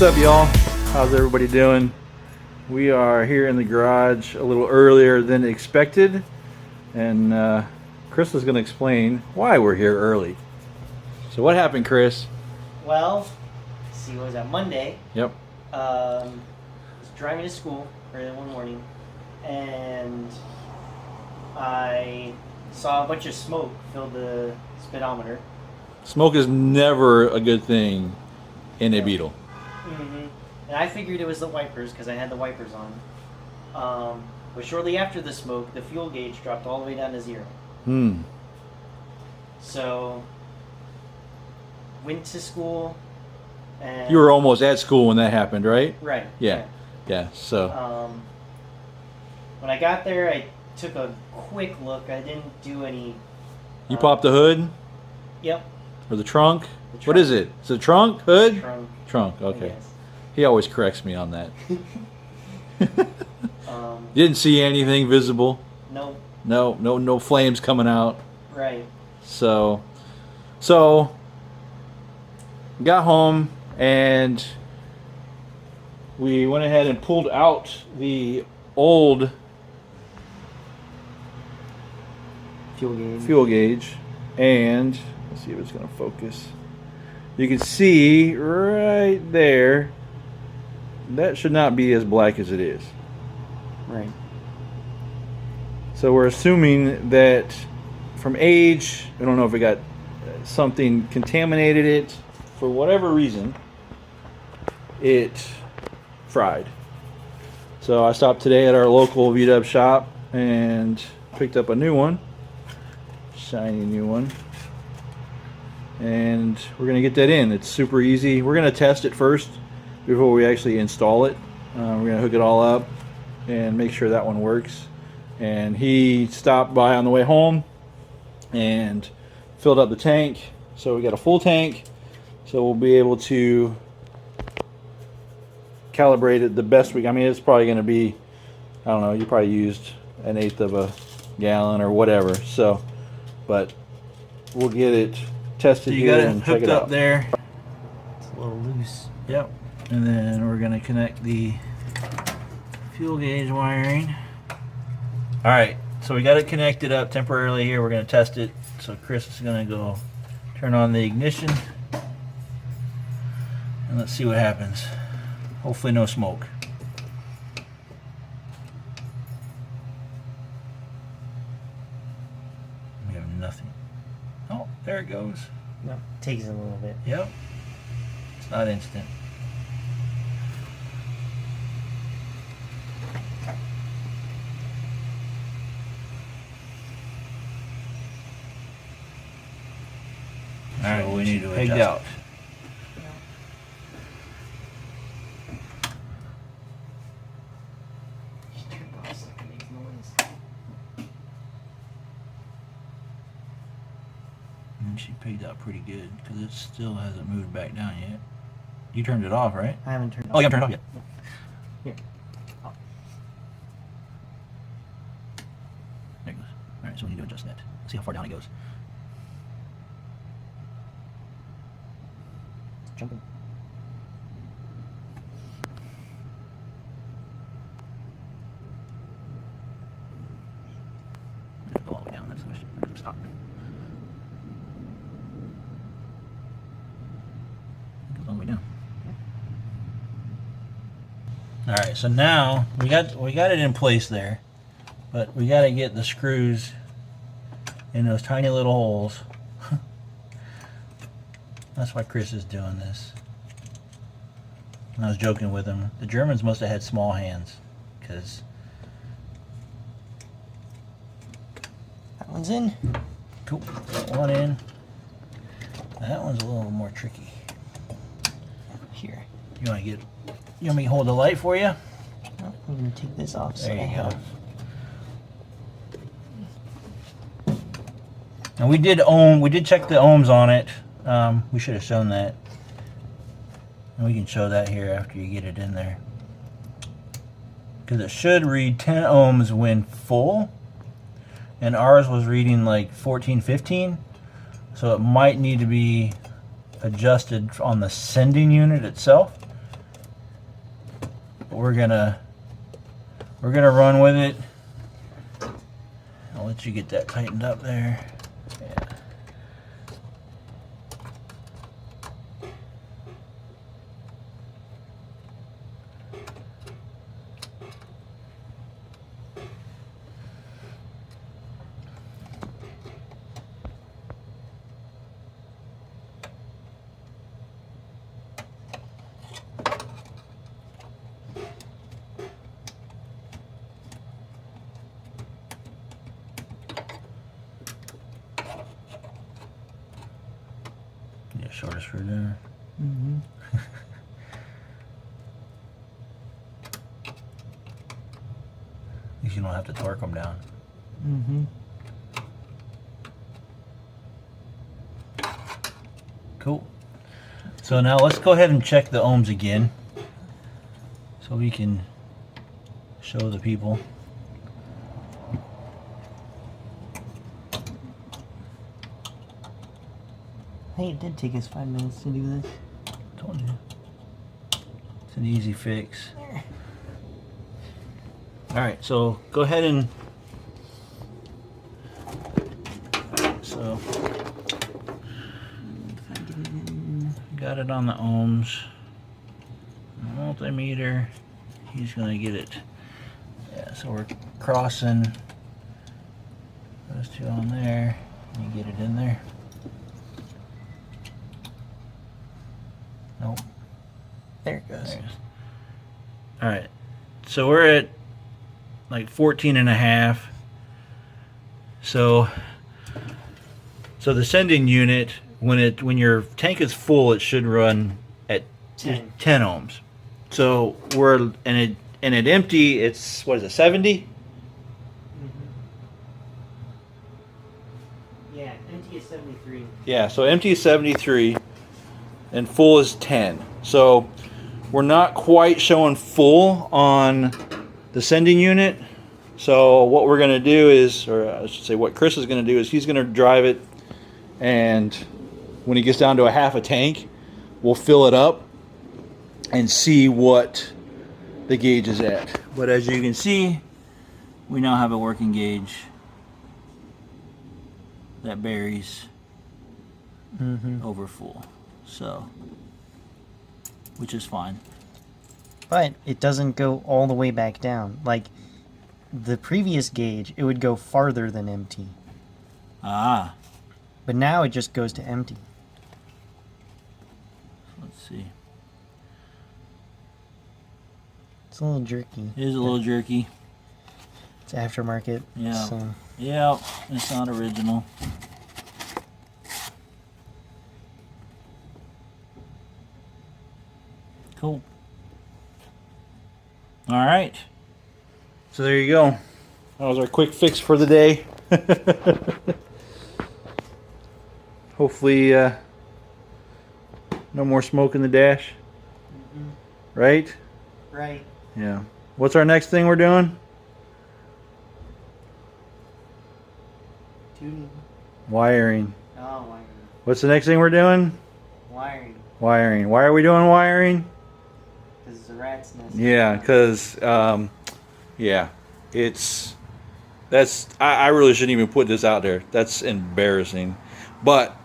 up, y'all? How's everybody doing? We are here in the garage a little earlier than expected, and Chris is going to explain why we're here early. So what happened, Chris? Well, see, what was that, Monday? Yep. I was driving to school early one morning, and I saw a bunch of smoke fill the speedometer. Smoke is never a good thing in a Beetle. Mm-hmm. And I figured it was the wipers because I had the wipers on. But shortly after the smoke, the fuel gauge dropped all the way down to 0. So, went to school. And You were almost at school when that happened, right? Right. Yeah. Yeah. So. When I got there, I took a quick look. I didn't do any. You popped the hood Yep. or the trunk? The trunk. What is it? Is it trunk? Hood? Trunk. Trunk. Okay. Yes. He always corrects me on that. Um, You didn't see anything visible? no. No flames coming out. Right. So got home and we went ahead and pulled out the old Fuel gauge. and let's see if it's going to focus. You can see right there that should not be as black as it is. Right. So we're assuming that from age, I don't know if it got something contaminated it for whatever reason, it fried. So I stopped today at our local VW shop and picked up a new one, shiny new one, and we're gonna get that in. It's super easy. We're gonna test it first before we actually install it. We're gonna hook it all up and make sure that one works. And he stopped by on the way home and filled up the tank, so we got a full tank, so we'll be able to calibrate it the best we. I mean, it's probably going to be, I don't know, you probably used 1/8 of a gallon or whatever, so but we'll get it tested. So you got it hooked up there. It's a little loose. Yep. And then we're going to connect the fuel gauge wiring. All right, so we got it connected up temporarily here. We're going to test it. So Chris is going to go turn on the ignition and let's see what happens. Hopefully no smoke. We have nothing. Oh, there it goes. No, takes a little bit. Yep. It's not instant. All right, we need to adjust. Pegged out. And she pegged out pretty good because it still hasn't moved back down yet. You turned it off, right? I haven't turned it off. Oh, you haven't turned it off yet. Here. Oh. There it goes. All right, so we need to adjust that. See how far down it goes. It's jumping. Go all the way down. That's the question. Stop. It goes all the way down. All right, so now we got it in place there, but we got to get the screws in those tiny little holes. That's why Chris is doing this. And I was joking with him. The Germans must have had small hands, because That one's in. cool. Got one in. That one's a little more tricky. Here. You want me to hold the light for you? Oh, I'm gonna take this off. So There I you go. have. And we did check the ohms on it. We should have shown that. And we can show that here after you get it in there. Because it should read 10 ohms when full. And ours was reading like 14, 15. So it might need to be adjusted on the sending unit itself. we're gonna run with it. I'll let you get that tightened up there. Yeah. Yeah, shorter screw there. Mm-hmm. At least you don't have to torque them down. Mm-hmm. Cool. So now let's go ahead and check the ohms again, so we can show the people. Hey, it did take us 5 minutes to do this. Told you. It's an easy fix. Alright, so go ahead and... So... Got it on the ohms. Multimeter. He's going to get it. Yeah, so we're crossing those two on there. You get it in there. Nope. There it goes. Alright, so we're at like 14 and a half. So the sending unit, when your tank is full, it should run at 10 ohms. So we're and at empty, it's what is it, 70? Yeah, empty is 73. Yeah, so empty is 73 and full is 10. So we're not quite showing full on the sending unit. So what we're going to do is, or I should say what Chris is going to do is he's going to drive it, and when he gets down to a half a tank, we'll fill it up and see what the gauge is at. But as you can see, we now have a working gauge that varies over full. So, which is fine. But it doesn't go all the way back down. Like the previous gauge, it would go farther than empty. Ah, But now it just goes to empty. let's see. It's a little jerky. It is a little jerky. It's aftermarket. Yeah. So. Yeah, it's not original. Cool. All right. So there you go. That was our quick fix for the day. Hopefully, no more smoke in the dash. Right? Right. Yeah. What's our next thing we're doing? Tuning. Wiring. Oh, wiring. What's the next thing we're doing? Wiring. Wiring. Why are we doing wiring? Because it's a rat's nest. Yeah, because yeah, I really shouldn't even put this out there. That's embarrassing. But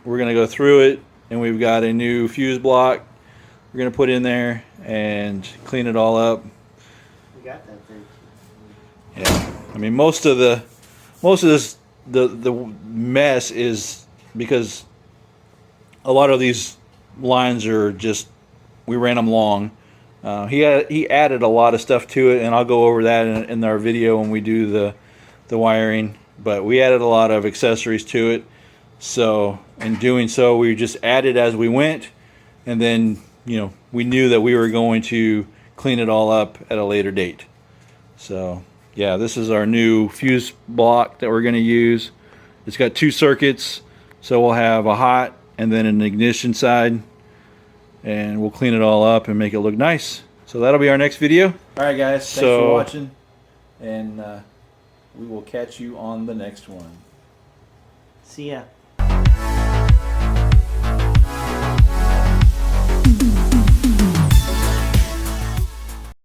we're gonna go through it, and we've got a new fuse block we're gonna put in there and clean it all up. We got that thing. Yeah, I mean most of this the mess is because a lot of these lines are just, we ran them long. He added a lot of stuff to it, and I'll go over that in our video when we do the wiring. But we added a lot of accessories to it. So in doing so, we just added as we went, and then we knew that we were going to clean it all up at a later date. So yeah, this is our new fuse block that we're going to use. It's got 2 circuits, so we'll have a hot and then an ignition side, and we'll clean it all up and make it look nice. So that'll be our next video. Alright guys, thanks for watching, and we will catch you on the next one. See ya.